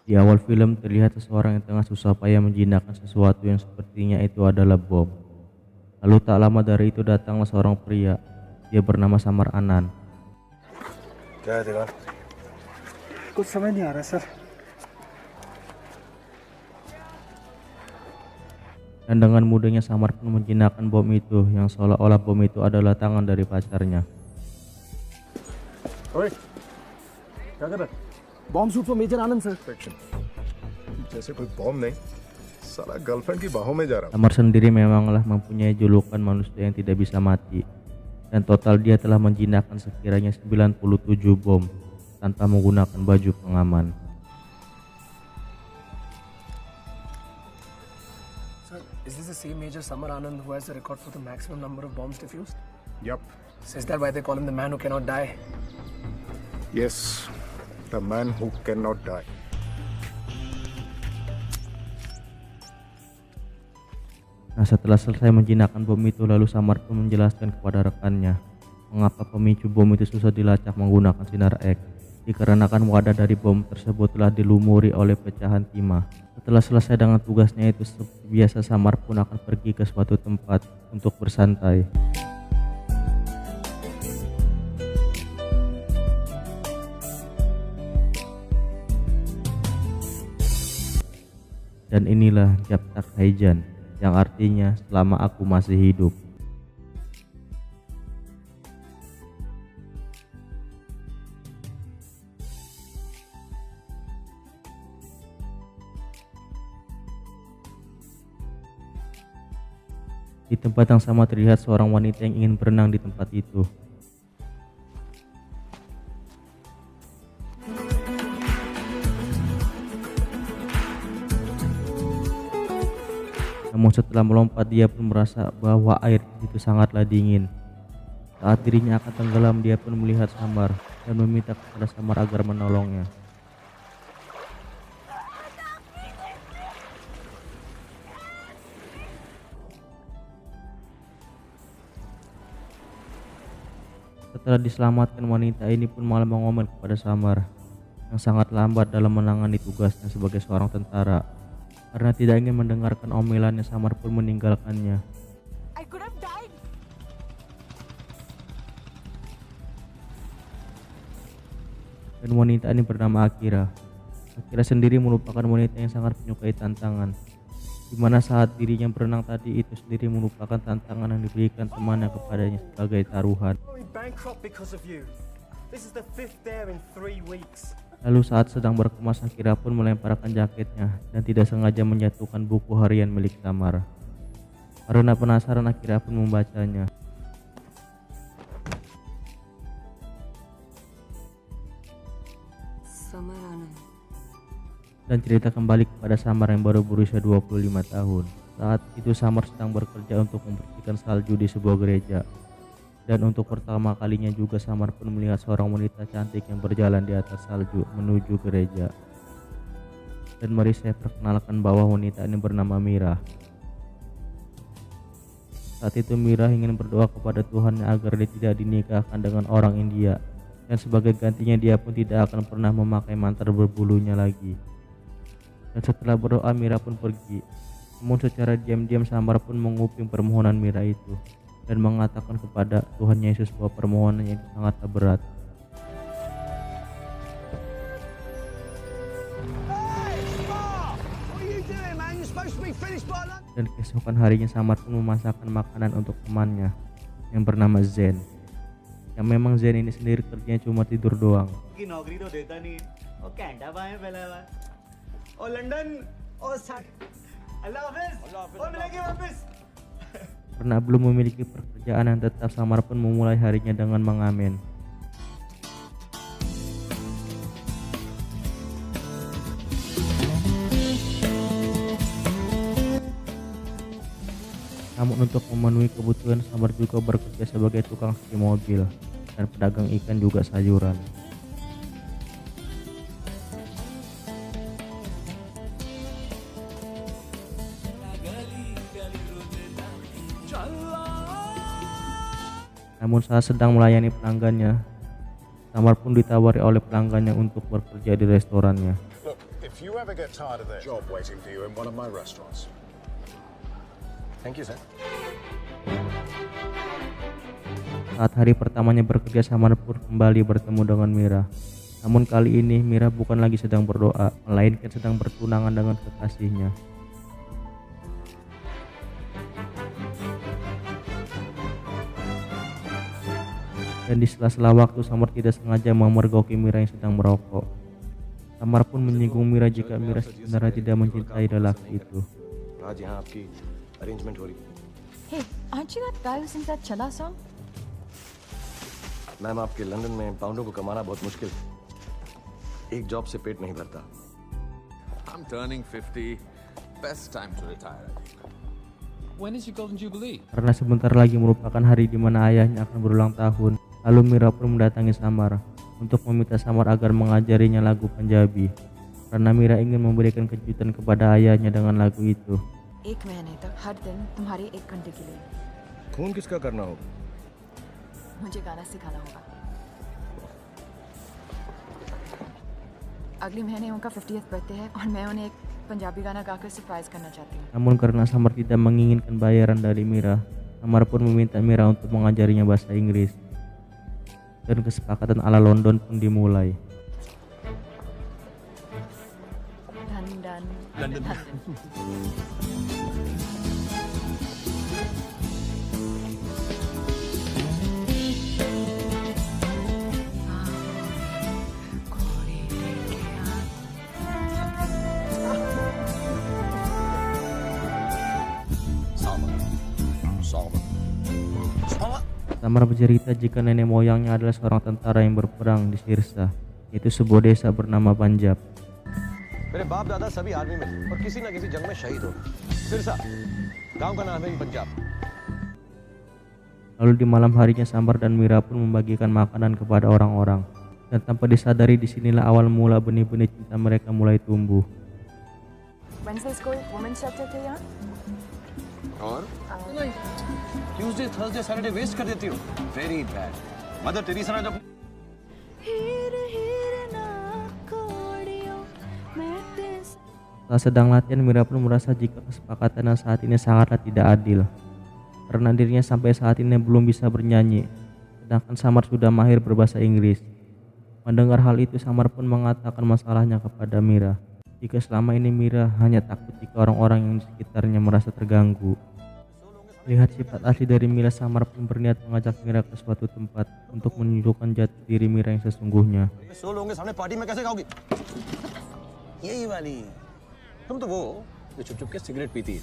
Di awal film terlihat seseorang yang tengah susah payah menjinakkan sesuatu yang sepertinya itu adalah bom. Lalu tak lama dari itu datanglah seorang pria. Dia bernama Samar Anan. क्या है दीवार? कुछ समझ नहीं आ रहा sir. Dan dengan mudahnya Samar pun menjinakkan bom itu yang seolah-olah bom itu adalah tangan dari pacarnya. ओए, क्या कर रहा है? Bomb shoot for major Anand sir. Fiction. जैसे कोई बॉम्ब नहीं, साला गर्लफ्रेंड की बाहों में जा रहा हूँ। Samar sendiri memanglah mempunyai julukan manusia yang tidak bisa mati. Dan total dia telah menjinakkan sekiranya 97 bom tanpa menggunakan baju pengaman. Sir, is this the same Major Samar Anand who has the record for the maximum number of bombs defused? Yup. So is that why they call him the man who cannot die? Yes, the man who cannot die. Nah, setelah selesai menjinakkan bom itu, lalu Samar pun menjelaskan kepada rekannya mengapa pemicu bom itu susah dilacak menggunakan sinar X. Dikarenakan wadah dari bom tersebut telah dilumuri oleh pecahan timah. Setelah selesai dengan tugasnya itu, seperti biasa Samar pun akan pergi ke suatu tempat untuk bersantai. Dan inilah Jab Tak Haijan, yang artinya selama aku masih hidup. Di tempat yang sama terlihat seorang wanita yang ingin berenang di tempat itu. Namun setelah melompat, dia pun merasa bahwa air itu sangatlah dingin. Saat dirinya akan tenggelam, dia pun melihat Samar dan meminta kepada Samar agar menolongnya. Setelah diselamatkan, wanita ini pun malah mengomel kepada Samar yang sangat lambat dalam menangani tugasnya sebagai seorang tentara. Karena tidak ingin mendengarkan omelannya, Samar pun meninggalkannya. I could have died. Dan wanita ini bernama Akira. Akira sendiri merupakan wanita yang sangat menyukai tantangan, di mana saat dirinya berenang tadi itu sendiri merupakan tantangan yang diberikan temannya kepadanya sebagai taruhan. Going bankrupt because of you. This is the 5th dare in 3 weeks. Lalu saat sedang berkemas, Akira pun melemparkan jaketnya dan tidak sengaja menjatuhkan buku harian milik Samar. Karena penasaran, Akira pun membacanya. Samar Anand. Dan cerita kembali kepada Samar yang baru berusia 25 tahun. Saat itu Samar sedang bekerja untuk membersihkan salju di sebuah gereja. Dan untuk pertama kalinya juga Samar pun melihat seorang wanita cantik yang berjalan di atas salju menuju gereja. Dan mari saya perkenalkan bahwa wanita ini bernama Mira. Saat itu Mira ingin berdoa kepada Tuhannya agar dia tidak dinikahkan dengan orang India. Dan sebagai gantinya dia pun tidak akan pernah memakai mantar berbulunya lagi. Dan setelah berdoa, Mira pun pergi. Namun secara diam-diam Samar pun menguping permohonan Mira itu dan mengatakan kepada Tuhan Yesus bahwa permohonannya itu sangatlah berat. Dan keesokan harinya Samar pun memasakkan makanan untuk temannya yang bernama Zen. Yang memang Zen ini sendiri kerjanya cuma tidur doang. की नौकरी तो देता नहीं है और कैंटा पाए पहले बार और लंदन और अल्लाह हाफिज और मिलेंगे वापस. Karena belum memiliki pekerjaan yang tetap, Samar pun memulai harinya dengan mengamen. Namun untuk memenuhi kebutuhan, Samar juga bekerja sebagai tukang cuci mobil dan pedagang ikan juga sayuran. Namun saat sedang melayani pelanggannya, Samar pun ditawari oleh pelanggannya untuk bekerja di restorannya. Look, if If you ever get tired of that job waiting for you in one of my restaurants. Thank you, sir. Saat hari pertamanya bekerja, Samar pun kembali bertemu dengan Mira. Namun kali ini Mira bukan lagi sedang berdoa, melainkan sedang bertunangan dengan kekasihnya. Dan di sela-sela waktu, Samar tidak sengaja memergoki Mira yang sedang merokok. Samar pun menyinggung Mira jika Mira sebenarnya tidak mencintai lelaki itu. आज यहाँ आपकी अरेंजमेंट हो रही है। Hey, aren't you that guy who sings that Chala song? Ma'am, आपके लंदन में पाउंडों को कमाना बहुत मुश्किल है। एक जॉब से पेट नहीं भरता। I'm turning 50. Best time to retire, I think. When is your golden jubilee? Karena sebentar lagi merupakan hari di mana ayahnya akan berulang tahun, lalu Mira pun mendatangi Samar untuk meminta Samar agar mengajarinya lagu Punjabi. Karena Mira ingin memberikan kejutan kepada ayahnya dengan lagu itu. 1 महीने तक हर दिन तुम्हारे 1 घंटे के लिए खून किसका करना होगा? मुझे गाना सिखाना होगा। अगले महीने उनका 50th बर्थडे है और मैं उन्हें एक पंजाबी गाना गाकर सरप्राइज करना चाहती हूँ। Namun karena Samar tidak menginginkan bayaran dari Mira, Samar pun meminta Mira untuk mengajarinya bahasa Inggris. Dan kesepakatan ala London pun dimulai. London. Samar bercerita jika nenek moyangnya adalah seorang tentara yang berperang di Sirsa, yaitu sebuah desa bernama Punjab. मेरे बाप दादा सभी आर्मी में और किसी न किसी जंग में शहीद हो। सिरसा गांव का नाम है Punjab. Lalu di malam harinya Samar dan Mira pun membagikan makanan kepada orang-orang. Dan tanpa disadari disinilah awal mula benih-benih cinta mereka mulai tumbuh. Wednesdays को women's chapter थे यहाँ। और ट्यूसडे थर्सडे सैटरडे वेस्ट कर देती हो। Very bad. मदर टेरेसा ने जब Setelah sedang latihan, Mira pun merasa jika kesepakatan saat ini sangatlah tidak adil. Karena dirinya sampai saat ini belum bisa bernyanyi, sedangkan Samar sudah mahir berbahasa Inggris. Mendengar hal itu, Samar pun mengatakan masalahnya kepada Mira. Jika selama ini Mira hanya takut jika orang-orang yang di sekitarnya merasa terganggu. Lihat sifat asli dari Mira, Samar pun berniat mengajak Mira ke suatu tempat untuk menunjukkan jati diri Mira yang sesungguhnya. सो लोगों के सामने पार्टी में कैसे खाओगी? यही वाली। तुम तो वो जो चुप चुप के सिगरेट पीती है।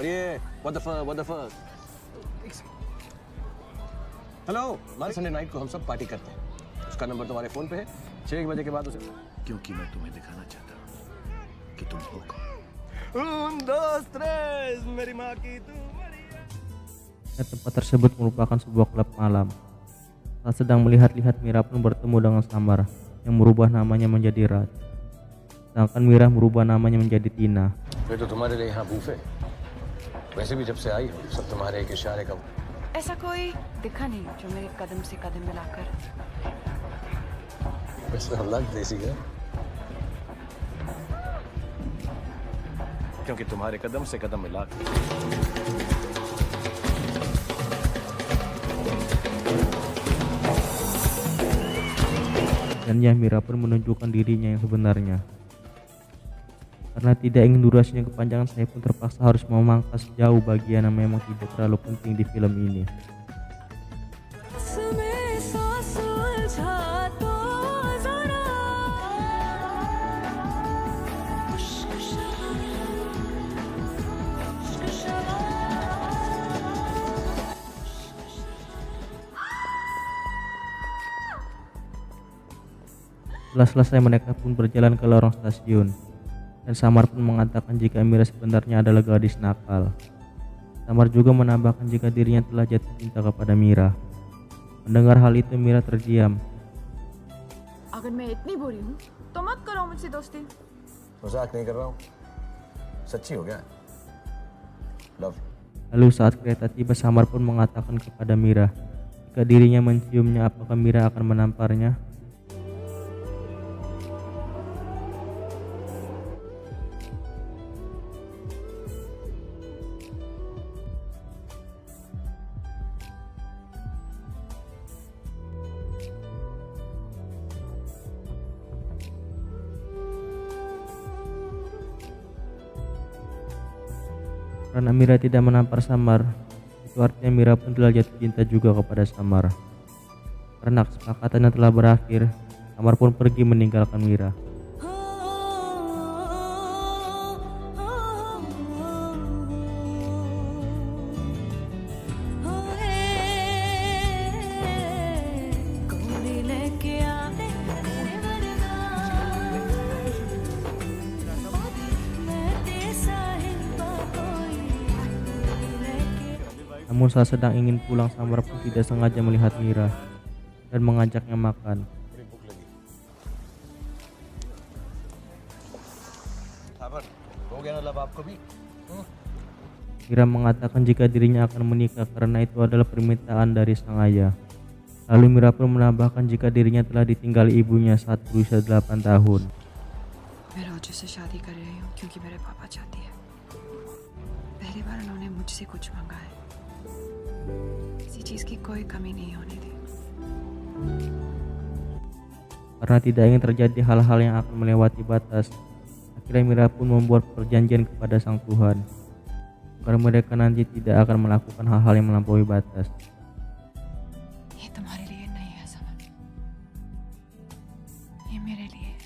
और ये what the fuck? हेलो, हमारे संडे नाइट को हम सब पार्टी करते हैं। उसका नंबर तुम्हारे फोन पे है। 6 बजे के बाद उसे क्योंकि मैं तुम्हें दिखाना चाहता हूँ कि तुम हो कौन। 1, 2, 3 मेरी माँ की तू Dan tempat tersebut merupakan sebuah klub malam. Saat sedang melihat-lihat, Mira pun bertemu dengan Samar yang merubah namanya menjadi Raj. Sedangkan Mira merubah namanya menjadi Tina. फिर तो तुम्हारे लिए यहाँ बूफे। वैसे भी जब से आई हो सब तुम्हारे एक इशारे का। ऐसा कोई दिखा नहीं जो मेरे कदम से कदम मिलाकर वैसे हम लग देसी गए क्योंकि तुम्हारे कदम से कदम मिला Dan ya, Mira pun menunjukkan dirinya yang sebenarnya. Karena tidak ingin durasinya kepanjangan, saya pun terpaksa harus memangkas jauh bagian yang memang tidak terlalu penting di film ini. Setelah selesai, mereka pun berjalan ke lorong stasiun. Dan Samar pun mengatakan jika Mira sebenarnya adalah gadis nakal. Samar juga menambahkan jika dirinya telah jatuh cinta kepada Mira. Mendengar hal itu, Mira terdiam. अगर मैं इतनी बुरी हूँ तो मत करो मुझसे दोस्ती। मजाक नहीं कर रहा हूँ सच्ची हो गया love Lalu saat kereta tiba, Samar pun mengatakan kepada Mira jika dirinya menciumnya, apakah Mira akan menamparnya. Karena Mira tidak menampar Samar, itu artinya Mira pun telah jatuh cinta juga kepada Samar. Karena kesepakatannya telah berakhir, Samar pun pergi meninggalkan Mira. Namun saat sedang ingin pulang, Samar pun tidak sengaja melihat Mira dan mengajaknya makan. Mira mengatakan jika dirinya akan menikah karena itu adalah permintaan dari sang ayah. Lalu Mira pun menambahkan jika dirinya telah ditinggali ibunya saat berusia 8 tahun. मैं रोजू से शादी कर रही हूँ क्योंकि मेरे पापा चाहती है। पहली बार उन्होंने मुझसे कुछ मांगा है, किसी चीज की कोई कमी नहीं होने दी। Karena tidak ingin terjadi hal-hal yang akan melewati batas, akhirnya Mira pun membuat perjanjian kepada Sang Tuhan agar mereka nanti tidak akan melakukan hal-hal yang melampaui batas. ये तुम्हारे लिए नहीं है समर, ये मेरे लिए है।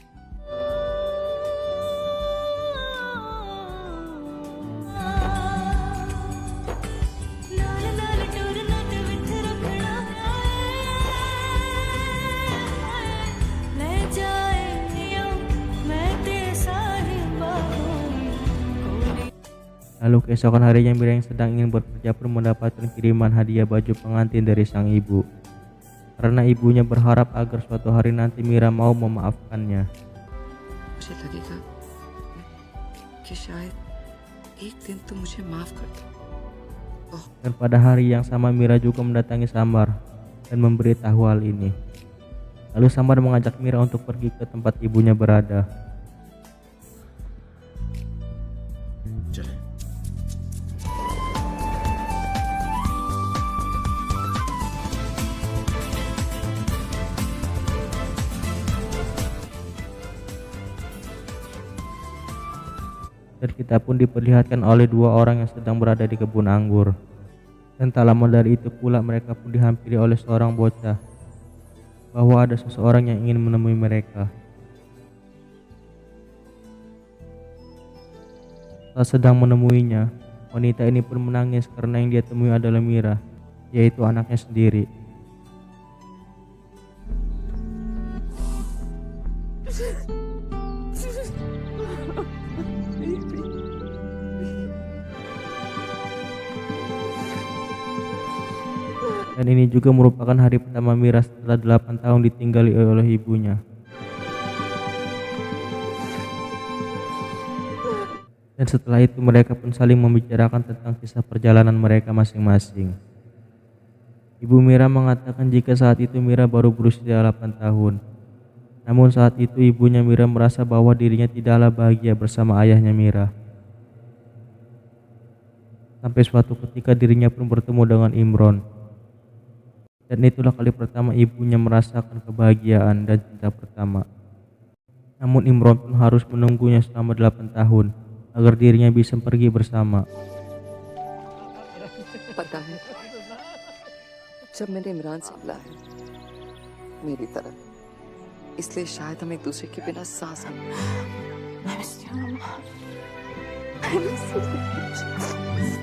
Lalu keesokan harinya Mira yang sedang ingin bekerja pun mendapatkan kiriman hadiah baju pengantin dari sang ibu. Karena ibunya berharap agar suatu hari nanti Mira mau memaafkannya. मुझे लगेगा कि शायद एक दिन तुम मुझे माफ कर दो। Dan pada hari yang sama Mira juga mendatangi Samar dan memberitahu hal ini. Lalu Samar mengajak Mira untuk pergi ke tempat ibunya berada. Dan kita pun diperlihatkan oleh dua orang yang sedang berada di kebun anggur. Dan tak lama dari itu pula mereka pun dihampiri oleh seorang bocah, bahwa ada seseorang yang ingin menemui mereka. Saat sedang menemuinya, wanita ini pun menangis karena yang dia temui adalah Mira, yaitu anaknya sendiri. Dan ini juga merupakan hari pertama Mira setelah 8 tahun ditinggali oleh ibunya. Dan setelah itu mereka pun saling membicarakan tentang kisah perjalanan mereka masing-masing. Ibu Mira mengatakan jika saat itu Mira baru berusia 8 tahun. Namun saat itu ibunya Mira merasa bahwa dirinya tidaklah bahagia bersama ayahnya Mira. Sampai suatu ketika dirinya pun bertemu dengan Imron. Dan itulah kali pertama ibunya merasakan kebahagiaan dan cinta pertama. Namun Imron pun harus menunggunya selama 8 tahun agar dirinya bisa pergi bersama. पता है जब मैंने इमरान से मिला है मेरी तरफ, इसलिए शायद हम एक दूसरे के बिना सांस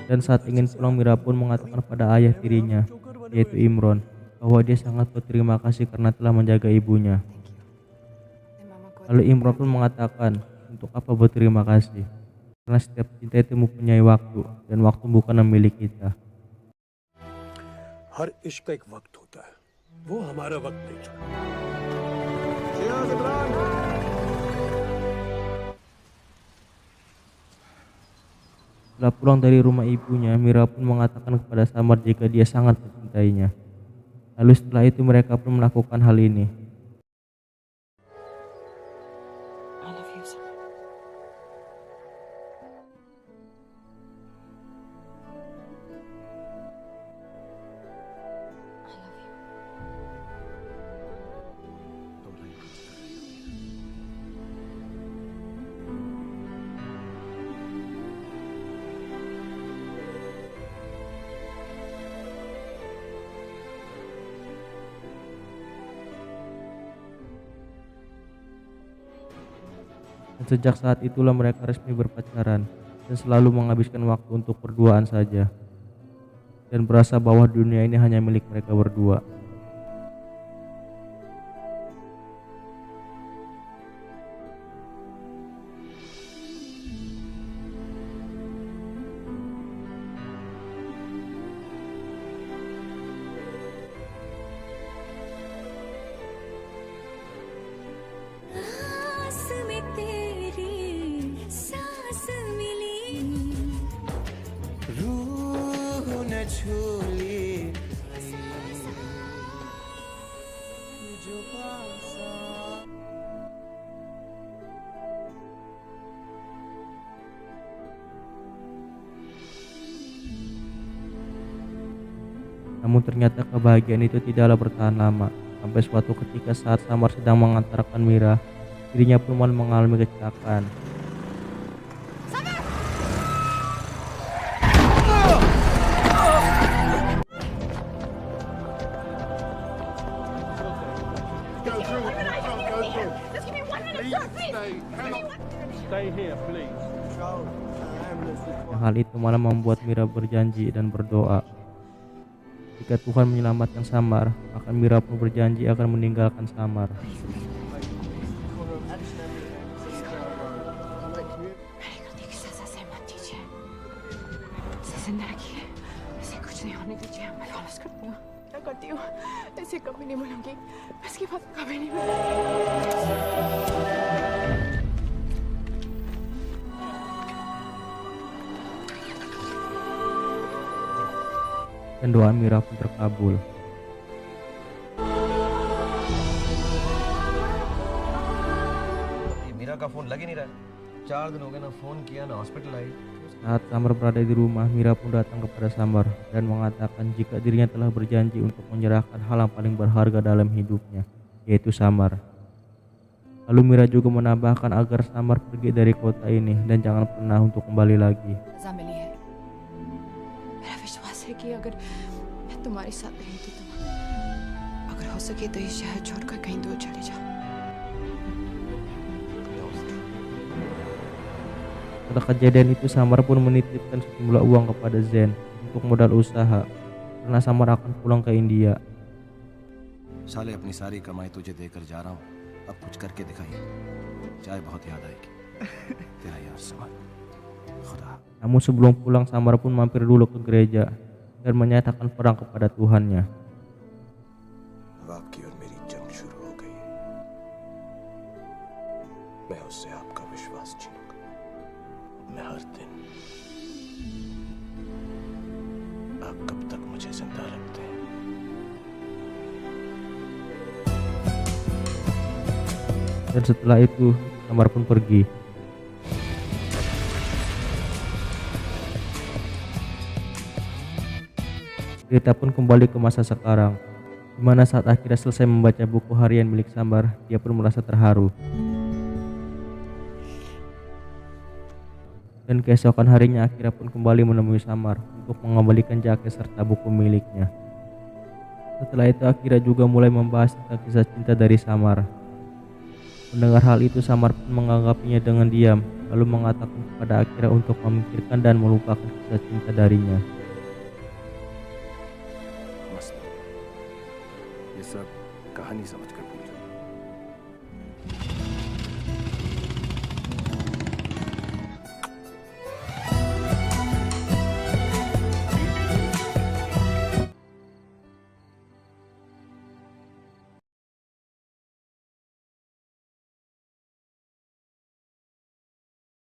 Dan saat ingin pulang Mira pun mengatakan pada ayah tirinya, yaitu Imron, bahwa dia sangat berterima kasih karena telah menjaga ibunya. Lalu Imron pun mengatakan, untuk apa berterima kasih? Karena setiap cinta itu mempunyai waktu, dan waktu bukan milik kita. हर इश्क का एक वक्त होता है, वो हमारा वक्त नहीं छोड़ा। Setelah pulang dari rumah ibunya, Mira pun mengatakan kepada Samar jika dia sangat mencintainya. Lalu setelah itu mereka pun melakukan hal ini. Dan sejak saat itulah mereka resmi berpacaran dan selalu menghabiskan waktu untuk berduaan saja. Dan berasa bahwa dunia ini hanya milik mereka berdua. Namun ternyata kebahagiaan itu tidaklah bertahan lama. Sampai suatu ketika saat Samar sedang mengantarkan Mira, dirinya pun mengalami kecelakaan. Yang hal itu malah membuat Mira berjanji dan berdoa. Jika Tuhan menyelamatkan Samar, maka Mira pun berjanji akan meninggalkan Samar. Dan doa Mira pun terkabul. Mira का फोन लग ही नहीं रहा 4 दिन हो गए ना फोन किया ना हॉस्पिटल आई Saat Samar berada di rumah, Mira pun datang kepada Samar dan mengatakan jika dirinya telah berjanji untuk menyerahkan hal yang paling berharga dalam hidupnya, yaitu Samar. Lalu Mira juga menambahkan agar Samar pergi dari kota ini dan jangan pernah untuk kembali lagi. कि अगर मैं तुम्हारे साथ रही तो तुम अगर हो सके तो ये शहर छोड़कर कहीं दूर चले जाओ. Setelah kejadian itu, Samar pun menitipkan sejumlah uang kepada Zen untuk modal usaha karena Samar akan pulang ke India. साले अपनी सारी कमाई तुझे देकर जा रहा हूँ अब कुछ करके दिखाइए चाय बहुत याद आएगी तेरा यार समर खुदा. Namun sebelum pulang, Samar pun mampir dulu ke gereja dan menyatakan perang kepada Tuhannya. आपकी और मेरी जंग शुरू हो गई है. मैं उससे आपका विश्वास छीनूंगा. मैं हर दिन. आप कब तक मुझे जिंदा रखते हैं? Dan setelah itu Samar pun pergi. Cerita pun kembali ke masa sekarang, di mana saat akhirnya selesai membaca buku harian milik Samar, dia pun merasa terharu. Dan keesokan harinya akhirnya pun kembali menemui Samar untuk mengembalikan jaket serta buku miliknya. Setelah itu Akira juga mulai membahas tentang kisah cinta dari Samar. Mendengar hal itu, Samar pun menganggapnya dengan diam, lalu mengatakan kepada Akira untuk memikirkan dan melupakan kisah cinta darinya. ये सब कहानी समझकर भूल जाओ.